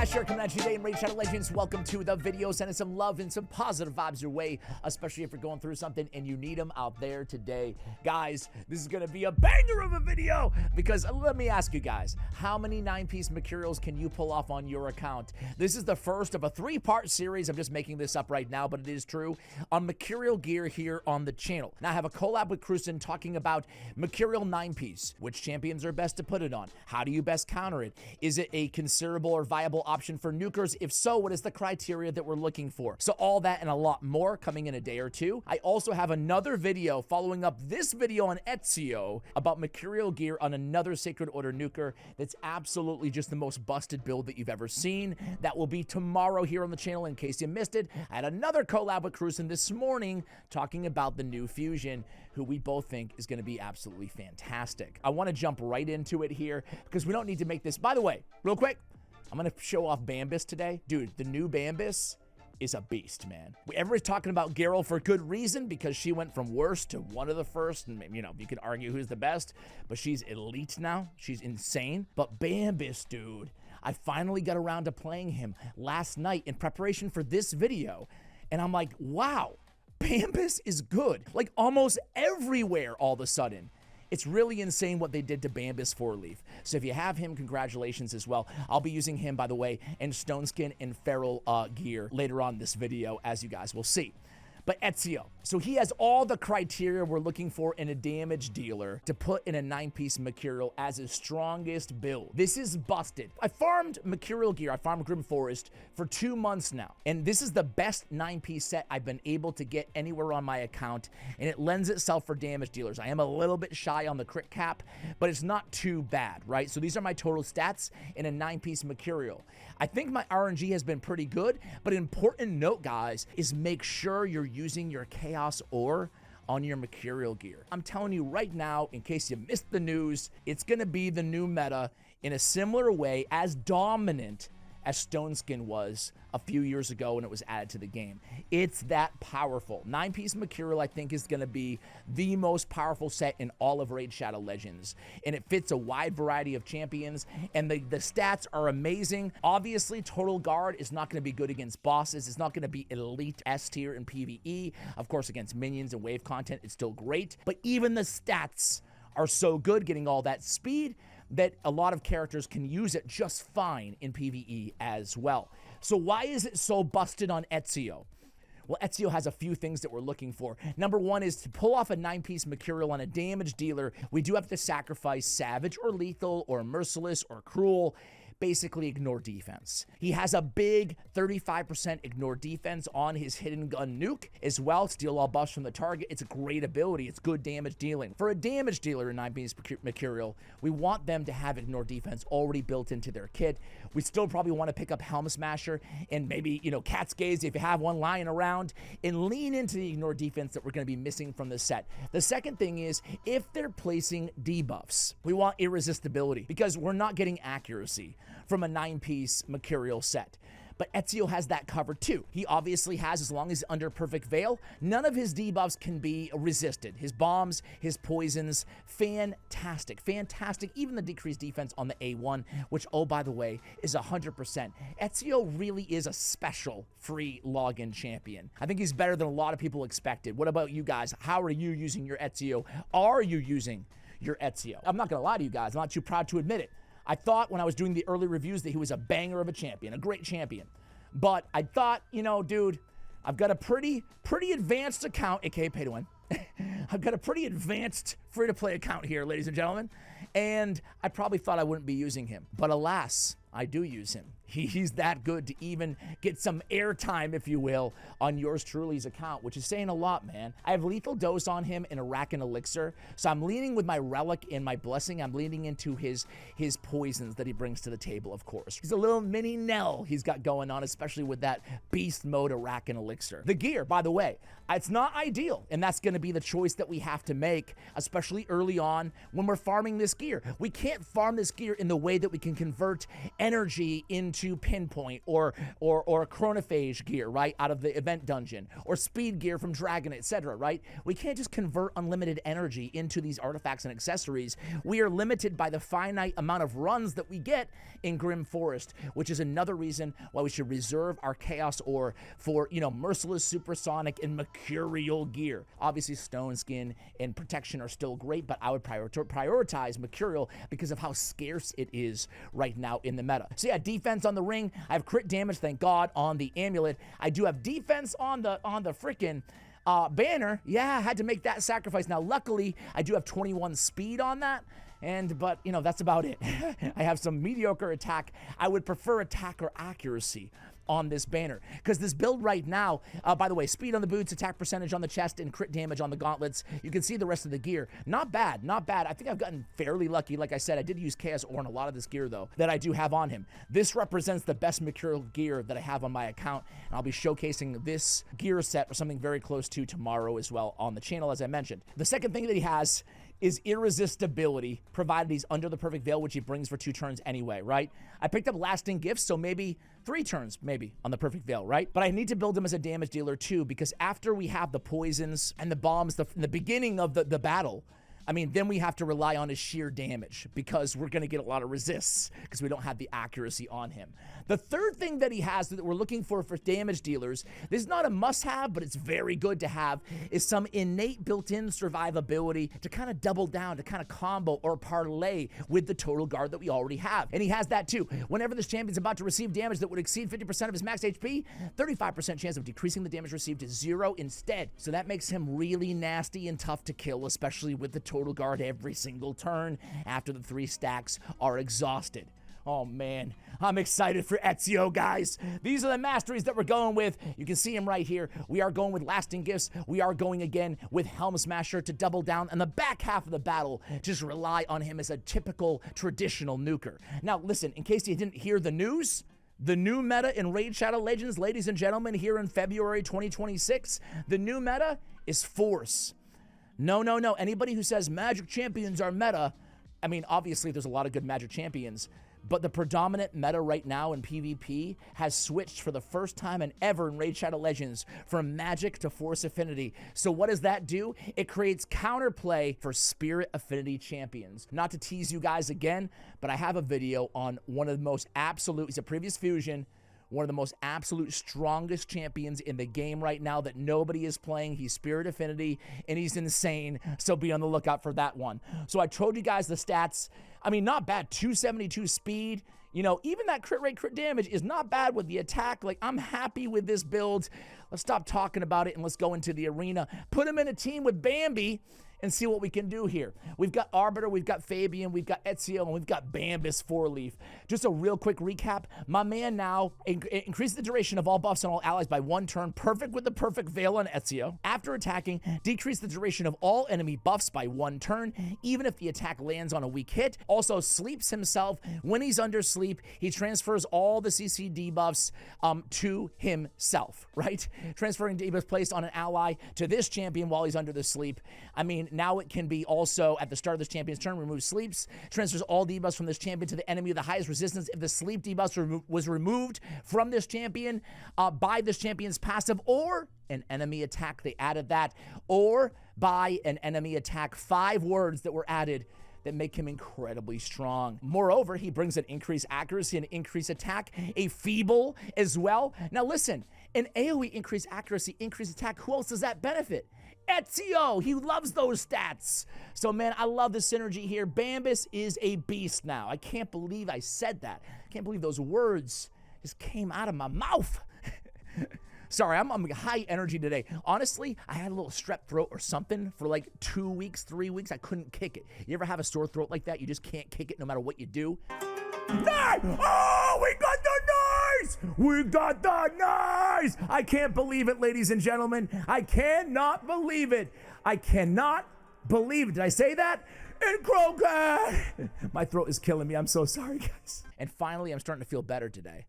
guys, Sure coming at you today in Raid Shadow Legends. Welcome to the video. Sending some love and some positive vibes your way, especially if you're going through something and you need them out there today. Guys, this is going to be a banger of a video because let me ask you guys, how many 9-piece Mercurials can you pull off on your account? This is the first of a 3-part series. I'm just making this up right now, but it is true, on Mercurial gear here on the channel. Now, I have a collab with Cruisen talking about Mercurial 9-piece. Which champions are best to put it on? How do you best counter it? Is it a considerable or viable option for nukers? If so, what is the criteria that we're looking for? So all that and a lot more coming in a day or two. I also have another video following up this video on Ezio about Mercurial gear on another Sacred Order nuker that's absolutely just the most busted build that you've ever seen. That will be tomorrow here on the channel in case you missed it. I had another collab with Cruisen this morning talking about the new Fusion, who we both think is going to be absolutely fantastic. I want to jump right into it here because we don't need to make this. By the way, real quick, I'm going to show off Bambus today. Dude, the new Bambus is a beast, man. Everybody's talking about Geralt for good reason because she went from worst to one of the first, and you know, you could argue who's the best, but she's elite now. She's insane. But Bambus, dude, I finally got around to playing him last night in preparation for this video, and I'm like, wow, Bambus is good. Like almost everywhere all of a sudden. It's really insane what they did to Bambus 4-leaf. So if you have him, congratulations as well. I'll be using him, by the way, in Stoneskin and Feral gear later on this video, as you guys will see. But Ezio, so he has all the criteria we're looking for in a damage dealer to put in a 9-piece Mercurial as his strongest build. This is busted. I farmed Mercurial gear, I farmed Grim Forest for 2 months now, and this is the best 9-piece set I've been able to get anywhere on my account, and it lends itself for damage dealers. I am a little bit shy on the crit cap, but it's not too bad, right? So these are my total stats in a 9-piece Mercurial. I think my RNG has been pretty good, but an important note, guys, is make sure you're using your Chaos Ore on your Mercurial gear. I'm telling you right now, in case you missed the news, it's going to be the new meta in a similar way, as dominant as Stoneskin was a few years ago when it was added to the game. It's that powerful. 9-piece Mercurial, I think, is going to be the most powerful set in all of Raid Shadow Legends, and it fits a wide variety of champions, and the stats are amazing. Obviously, Total Guard is not going to be good against bosses. It's not going to be elite S tier in PvE. Of course, against minions and wave content, it's still great, but even the stats are so good, getting all that speed, that a lot of characters can use it just fine in PvE as well. So why is it so busted on Ezio? Well, Ezio has a few things that we're looking for. Number one is to pull off a 9-piece Mercurial on a damage dealer, we do have to sacrifice Savage or Lethal or Merciless or Cruel. Basically ignore defense. He has a big 35% ignore defense on his hidden gun nuke as well. Steal all buffs from the target. It's a great ability. It's good damage dealing. For a damage dealer in 9-piece Mercurial, we want them to have ignore defense already built into their kit. We still probably want to pick up Helm Smasher and maybe, you know, Cat's Gaze if you have one lying around, and lean into the ignore defense that we're going to be missing from the set. The second thing is, if they're placing debuffs, we want irresistibility because we're not getting accuracy from a 9-piece Mercurial set. But Ezio has that covered too. He obviously has, as long as he's under Perfect Veil, none of his debuffs can be resisted. His bombs, his poisons, fantastic, fantastic. Even the decreased defense on the A1, which, oh, by the way, is 100%. Ezio really is a special free login champion. I think he's better than a lot of people expected. What about you guys? How are you using your Ezio? Are you using your Ezio? I'm not gonna lie to you guys. I'm not too proud to admit it. I thought when I was doing the early reviews that he was a banger of a champion, a great champion. But I thought, you know, dude, I've got a pretty advanced account, aka pay to win. I've got a pretty advanced free-to-play account here, ladies and gentlemen, and I probably thought I wouldn't be using him. But alas, I do use him. He's that good to even get some airtime, if you will, on yours truly's account, which is saying a lot, man. I have Lethal Dose on him and a Rack and Elixir, so I'm leaning with my Relic and my Blessing. I'm leaning into his poisons that he brings to the table, of course. He's a little mini Nell he's got going on, especially with that beast mode of Rack and Elixir. The gear, by the way, it's not ideal, and that's going to be the choice that we have to make, especially early on when we're farming this gear. We can't farm this gear in the way that we can convert energy into into pinpoint or chronophage gear, right, out of the event dungeon, or speed gear from Dragon, etc., right? We can't just convert unlimited energy into these artifacts and accessories. We are limited by the finite amount of runs that we get in Grim Forest, which is another reason why we should reserve our Chaos Ore for, you know, merciless, supersonic, and mercurial gear. Obviously, Stone Skin and Protection are still great, but I would prioritize mercurial because of how scarce it is right now in the meta. So yeah, defense on the ring. I have crit damage, thank God, on the amulet. I do have defense on the freaking banner. Yeah, I had to make that sacrifice. Now, luckily, I do have 21 speed on that. But, you know, that's about it. I have some mediocre attack. I would prefer attack or accuracy on this banner, because this build right now, by the way, speed on the boots, attack percentage on the chest, and crit damage on the gauntlets. You can see the rest of the gear. Not bad, not bad. I think I've gotten fairly lucky. Like I said, I did use Chaos Ore on a lot of this gear, though, that I do have on him. This represents the best mercurial gear that I have on my account, and I'll be showcasing this gear set or something very close to tomorrow as well on the channel, as I mentioned. The second thing that he has is irresistibility, provided he's under the perfect veil, which he brings for 2 turns anyway, right? I picked up lasting gifts, so maybe 3 turns, maybe, on the perfect veil, right? But I need to build him as a damage dealer too, because after we have the poisons and the bombs in the beginning of the battle, I mean, then we have to rely on his sheer damage, because we're going to get a lot of resists because we don't have the accuracy on him. The third thing that he has that we're looking for damage dealers, this is not a must-have, but it's very good to have, is some innate built-in survivability to kind of double down, to kind of combo or parlay with the total guard that we already have. And he has that too. Whenever this champion's about to receive damage that would exceed 50% of his max HP, 35% chance of decreasing the damage received to 0 instead. So that makes him really nasty and tough to kill, especially with the total guard every single turn after the 3 stacks are exhausted. Oh man, I'm excited for Ezio, guys. These are the masteries that we're going with. You can see him right here. We are going with lasting gifts. We are going again with Helm Smasher to double down on the back half of the battle. Just rely on him as a typical traditional nuker. Now listen, in case you didn't hear the news, the new meta in Raid Shadow Legends, ladies and gentlemen, here in February 2026, the new meta is Force. No. Anybody who says Magic Champions are meta, I mean, obviously there's a lot of good Magic Champions, but the predominant meta right now in PvP has switched for the first time and ever in Raid Shadow Legends from Magic to Force Affinity. So what does that do? It creates counterplay for Spirit Affinity champions. Not to tease you guys again, but I have a video on one of the most absolute, it's a previous fusion, one of the most absolute strongest champions in the game right now that nobody is playing. He's Spirit Affinity, and he's insane, so be on the lookout for that one. So I told you guys the stats. I mean, not bad. 272 speed. You know, even that crit rate, crit damage is not bad with the attack. Like, I'm happy with this build. Let's stop talking about it and let's go into the arena. Put him in a team with Bambi and see what we can do here. We've got Arbiter, we've got Fabian, we've got Ezio, and we've got Bambus 4-leaf. Just a real quick recap. My man now increased the duration of all buffs on all allies by 1 turn, perfect with the perfect veil on Ezio. After attacking, decrease the duration of all enemy buffs by 1 turn, even if the attack lands on a weak hit. Also sleeps himself. When he's under sleep, he transfers all the CC debuffs to himself, right? Transferring debuffs placed on an ally to this champion while he's under the sleep. I mean, now it can be also at the start of this champion's turn, remove sleeps, transfers all debuffs from this champion to the enemy of the highest resistance if the sleep debuffs was removed from this champion by this champion's passive or an enemy attack. They added that, or by an enemy attack. 5 words that were added that make him incredibly strong. Moreover, he brings an increased accuracy and increased attack, a feeble as well. Now listen, an AoE increased accuracy, increased attack, who else does that benefit? Ezio, he loves those stats. So man, I love the synergy here. Bambus is a beast now. I can't believe I said that. I can't believe those words just came out of my mouth. Sorry, I'm high energy today. Honestly, I had a little strep throat or something for like 2 weeks, 3 weeks. I couldn't kick it. You ever have a sore throat like that? You just can't kick it no matter what you do. Oh, we got the nice! We got the nice! I can't believe it, ladies and gentlemen. I cannot believe it. I cannot believe it. Did I say that? And Krogan! My throat is killing me. I'm so sorry, guys. And finally, I'm starting to feel better today.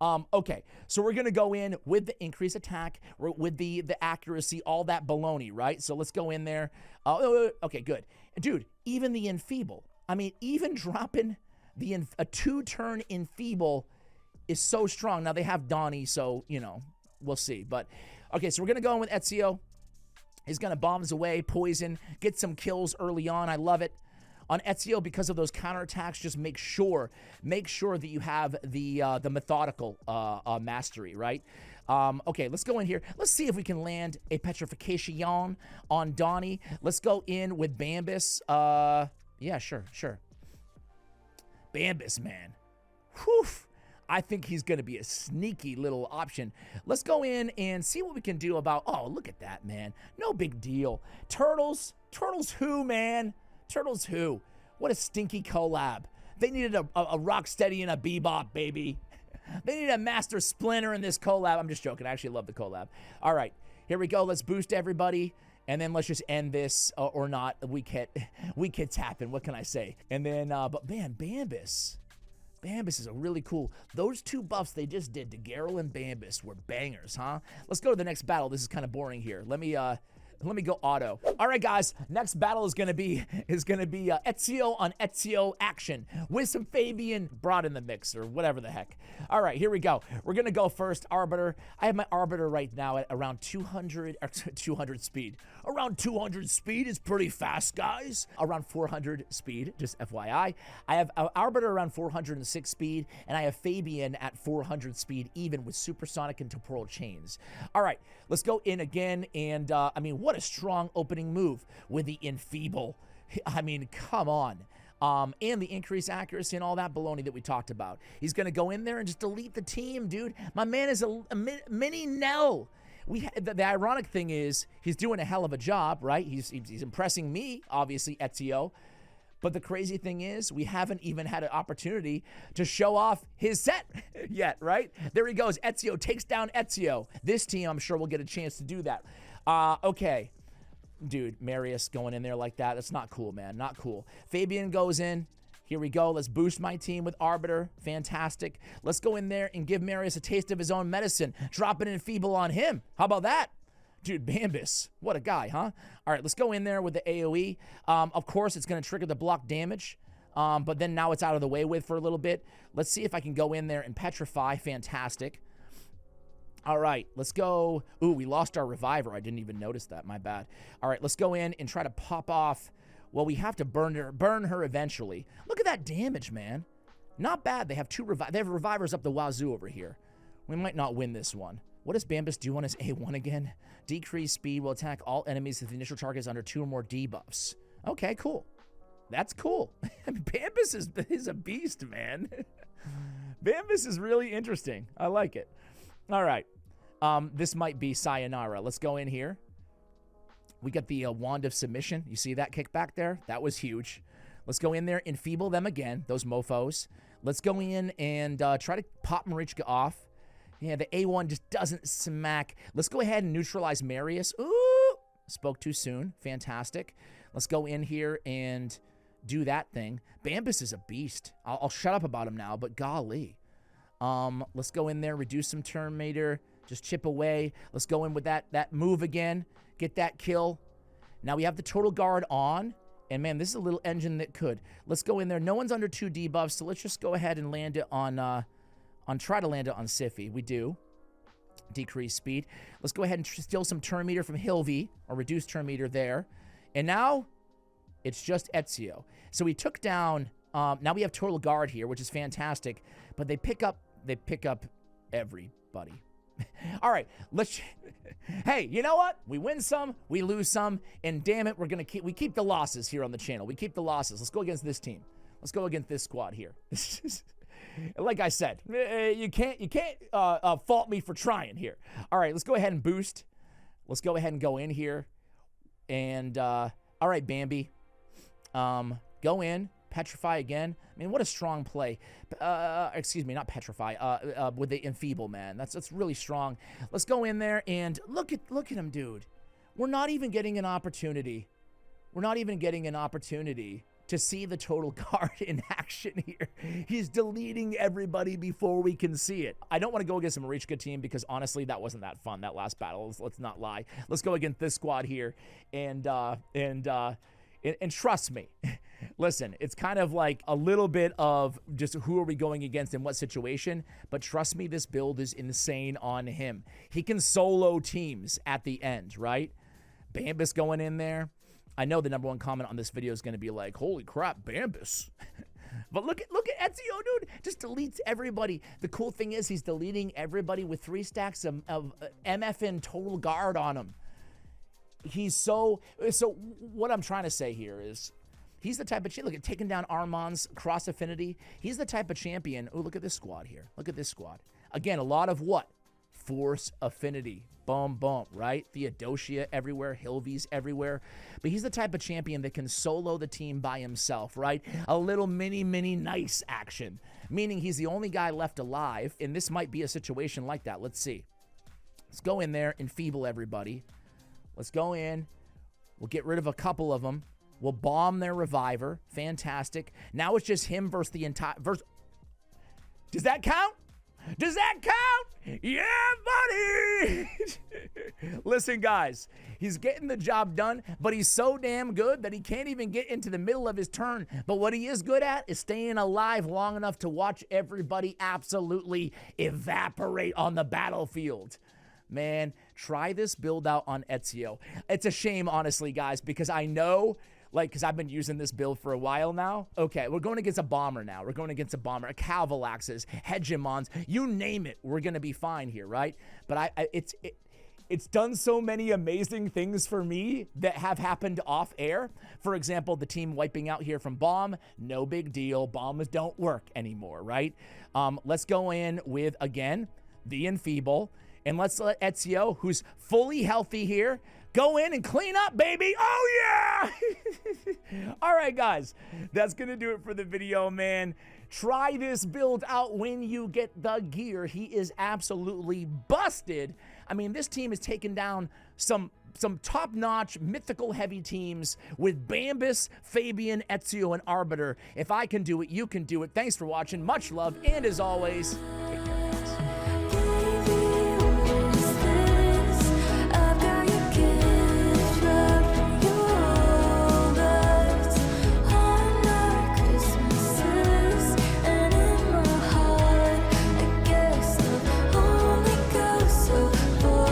Okay, so we're gonna go in with the increased attack, with the accuracy, all that baloney, right? So let's go in there. Okay, good. Dude, even the enfeeble. I mean, even dropping a 2-turn enfeeble is so strong. Now, they have Donnie, so, you know, we'll see. But, okay, so we're going to go in with Ezio. He's going to bomb us away, poison, get some kills early on. I love it. On Ezio, because of those counterattacks, just make sure that you have the methodical mastery, right? Okay, let's go in here. Let's see if we can land a petrification on Donnie. Let's go in with Bambus. Yeah, sure. Bambus, man. Whew. I think he's going to be a sneaky little option. Let's go in and see what we can do about... Oh, look at that, man. No big deal. Turtles? Turtles who, man? Turtles who? What a stinky collab. They needed a Rocksteady and a Bebop, baby. They needed a Master Splinter in this collab. I'm just joking. I actually love the collab. All right, here we go. Let's boost everybody. And then let's just end this or not. We can't happen. What can I say? And then, but man, Bambus. Bambus is a really cool. Those two buffs they just did to Garrel and Bambus were bangers, huh? Let's go to the next battle. This is kind of boring here. Let me go auto. All right, guys. Next battle is gonna be Ezio on Ezio action with some Fabian brought in the mix or whatever the heck. All right, here we go. We're gonna go first. Arbiter. I have my Arbiter right now at around 200 speed. Around 200 speed is pretty fast, guys. Around 400 speed, just FYI. I have Arbiter around 406 speed, and I have Fabian at 400 speed, even with supersonic and temporal chains. All right, let's go in again, and I mean, what a strong opening move with the Enfeeble. I mean, come on. And the increased accuracy and all that baloney that we talked about. He's going to go in there and just delete the team, dude. My man is a mini Nell. The ironic thing is he's doing a hell of a job, right? He's impressing me, obviously, Ezio. But the crazy thing is we haven't even had an opportunity to show off his set yet, right? There he goes. Ezio takes down Ezio. This team, I'm sure, will get a chance to do that. Okay. Dude, Marius going in there like that. That's not cool, man. Not cool. Fabian goes in. Here we go. Let's boost my team with Arbiter. Fantastic. Let's go in there and give Marius a taste of his own medicine. Drop an Enfeeble on him. How about that? Dude, Bambus. What a guy, huh? All right, let's go in there with the AoE. Of course, it's going to trigger the block damage. But then now it's out of the way with for a little bit. Let's see if I can go in there and petrify. Fantastic. All right, let's go. Ooh, we lost our Reviver. I didn't even notice that. My bad. All right, let's go in and try to pop off. Well, we have to burn her eventually. Look at that damage, man. Not bad. They have they have Revivers up the wazoo over here. We might not win this one. What does Bambus do on his A1 again? Decrease speed will attack all enemies if the initial target is under 2 or more debuffs. Okay, cool. That's cool. Bambus is a beast, man. Bambus is really interesting. I like it. All right. This might be Sayonara. Let's go in here. We got the Wand of Submission. You see that kickback there? That was huge. Let's go in there, enfeeble them again, those mofos. Let's go in and try to pop Marichka off. Yeah, the A1 just doesn't smack. Let's go ahead and neutralize Marius. Ooh! Spoke too soon. Fantastic. Let's go in here and do that thing. Bambus is a beast. I'll shut up about him now, but golly. Let's go in there, reduce some turn meter, just chip away. Let's go in with that move again, get that kill. Now we have the total guard on, and man, this is a little engine that could. Let's go in there. No one's under 2 debuffs, so let's just go ahead and land it try to land it on Siffy. We do. Decrease speed. Let's go ahead and steal some turn meter from Hilvy, or reduce turn meter there. And now it's just Ezio. So we took down, now we have total guard here, which is fantastic, but they pick up everybody. All right, hey, you know what? We win some, we lose some, and damn it, we keep the losses here on the channel. We keep the losses. Let's go against this team. Let's go against this squad here. Like I said, you can't fault me for trying here. All right, let's go ahead and boost. Let's go ahead and go in here. And, all right, Bambi. Go in. Petrify again. I mean, what a strong play. Excuse me, not petrify. With the enfeeble, man. That's really strong. Let's go in there and look at him, dude. We're not even getting an opportunity. We're not even getting an opportunity to see the total guard in action here. He's deleting everybody before we can see it. I don't want to go against a Marichka team because honestly, that wasn't that fun, that last battle. Let's not lie. Let's go against this squad here. And trust me, Listen, it's kind of like a little bit of just who are we going against in what situation, but trust me, this build is insane on him. He can solo teams at the end, right? Bambus going in there. I know the number one comment on this video is going to be like, holy crap, Bambus. But look at Ezio, dude. Just deletes everybody. The cool thing is he's deleting everybody with 3 stacks of MFN total guard on him. He's so what I'm trying to say here is he's the type of look at taking down Armand's cross affinity. He's the type of champion. Oh, look at this squad here. Look at this squad. Again, a lot of what? Force affinity. Boom, boom, right? Theodosia everywhere, Hilvy's everywhere. But he's the type of champion that can solo the team by himself, right? A little mini nice action, meaning he's the only guy left alive, and this might be a situation like that. Let's see. Let's go in there, enfeeble everybody. Let's go in. We'll get rid of a couple of them. We'll bomb their reviver. Fantastic. Now it's just him versus the entire... Does that count? Does that count? Yeah, buddy! Listen, guys, he's getting the job done, but he's so damn good that he can't even get into the middle of his turn. But what he is good at is staying alive long enough to watch everybody absolutely evaporate on the battlefield. Man, try this build out on Ezio. It's a shame, honestly, guys, because I know... because I've been using this build for a while now. Okay, we're going against a bomber now. We're going against a bomber, a Calvalaxes, Hegemons, you name it. We're going to be fine here, right? But it's done so many amazing things for me that have happened off air. For example, the team wiping out here from Bomb, no big deal. Bombs don't work anymore, right? Let's go in with, again, the Enfeeble. And let's let Ezio, who's fully healthy here, go in and clean up, baby. Oh, yeah. All right, guys. That's going to do it for the video, man. Try this build out when you get the gear. He is absolutely busted. I mean, this team has taken down some top-notch, mythical heavy teams with Bambus, Fabian, Ezio, and Arbiter. If I can do it, you can do it. Thanks for watching. Much love. And as always...